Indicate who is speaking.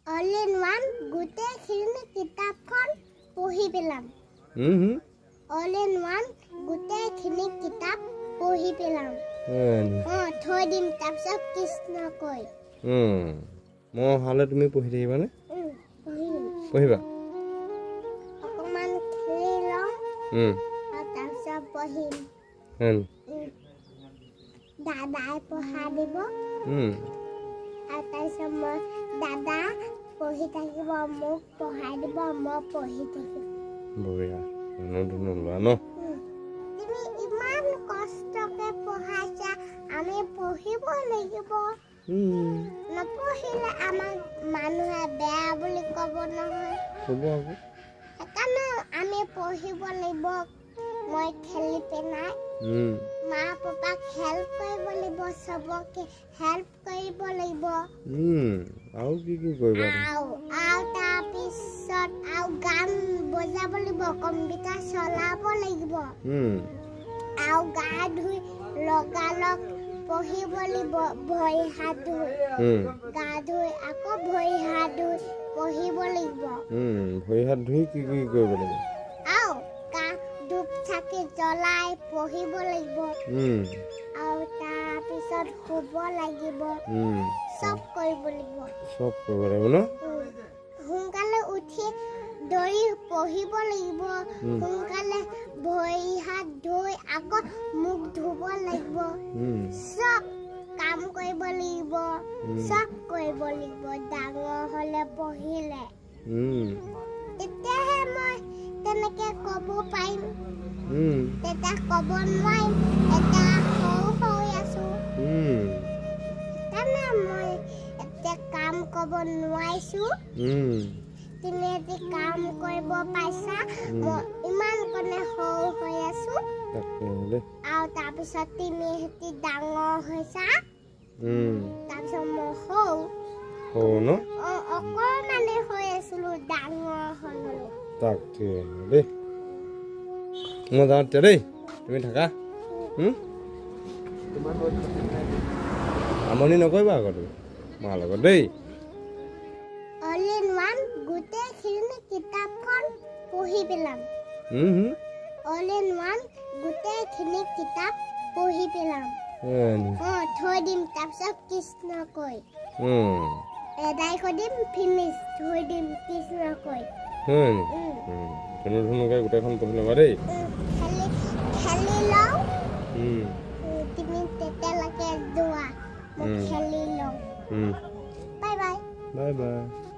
Speaker 1: All in one গোটেইখিনি কিতাপখন পঢ়ি পেলাম All in one গোটেইখিনি কিতাপ পঢ়ি পেলাম থৈ দিম তাৰপিছত কৃষ্ণ কয়
Speaker 2: মই হালে তুমি পঢ়ি থাকিবানে পঢ়িবা
Speaker 1: অকমান খেলি লওঁ তাৰপিছত পঢ়িম দাদাই পঢ়া দিব আৰু তাৰপিছত মই দাদা পঢ়ি থাকিব মোক পঢ়াই দিব মই পঢ়ি থাকিম
Speaker 2: বঢ়িয়া লোৱা ন
Speaker 1: তুমি ইমান কষ্টকে পঢ়াইছা আমি পঢ়িব লাগিব নপঢ়িলে আমাক মানুহে বেয়া বুলি ক'ব নহয়
Speaker 2: ক'ব আকৌ
Speaker 1: সেইকাৰণে আমি পঢ়িব লাগিব মই খেলি পেলাই মা পাপাক হেল্প কৰিব লাগিব সবকে হেল্প কৰিব লাগিব
Speaker 2: আৰু কি কৰিবা
Speaker 1: আৰু তাৰপিছত আৰু গান বজাব লাগিব কম্পিউটাৰ চলাব লাগিব আৰু গা ধুই লগালগ পঢ়িব লাগিব ভৰি হাত ধুই গা ধুই আকৌ ভৰি হাত ধুই পঢ়িব লাগিব
Speaker 2: ভৰি হাত ধুই কি কৰিব লাগিব
Speaker 1: আৰু ধূপ চাকি জ্বলাই পঢ়িব লাগিব আৰু তাৰপিছত শুব লাগিব চব কৰিব লাগিব
Speaker 2: ন
Speaker 1: সোনকালে উঠি দৌৰি পঢ়িব লাগিব সোনকালে ভৰি হাত ধুই আকৌ মুখ ধুব লাগিব চব কাম কৰিব লাগিব চব কৰিব লাগিব ডাঙৰ হলে পঢ়িলে তেতিয়াহে মই তেনেকে ক'ব পাৰিম তেতিয়া ক'ব নোৱাৰিম এতিয়া সৰু হৈ আছো সেইকাৰণে মই এতিয়া কাম ক'ব নোৱাৰিছো তুমি এটি কাম কৰিব পাইছা মই ইমান কনে সৰু হৈ আছো আৰু তাৰপিছত তুমি হেতি ডাঙৰ হৈছা তাৰপিছত মই সৰু
Speaker 2: ন
Speaker 1: অকণমানে হৈ আছিলো ডাঙৰ হ'লো
Speaker 2: তাকে দেই মই যাওঁ তেতিয়া দেই তুমি থাকা আমনি নকৰিবা আকৌ তুমি মাৰ লগত দেই
Speaker 1: All in one গোটেইখিনি কিতাপখন পঢ়ি পেলাম All in one গোটেইখিনি কিতাপ পঢ়ি পেলাম থৈ দিম তাৰপিছত কৃষ্ণ কয় এদাই কৰি দিম ফিনিছ থৈ দিম কৃষ্ণ কয়
Speaker 2: তেনেধৰণে গোটেইখন পঢ়ি ল'বা দেই
Speaker 1: খেলি লওঁ তুমি তেতিয়ালৈকে যোৱা মই খেলি লওঁ বাই বাই
Speaker 2: বাই বাই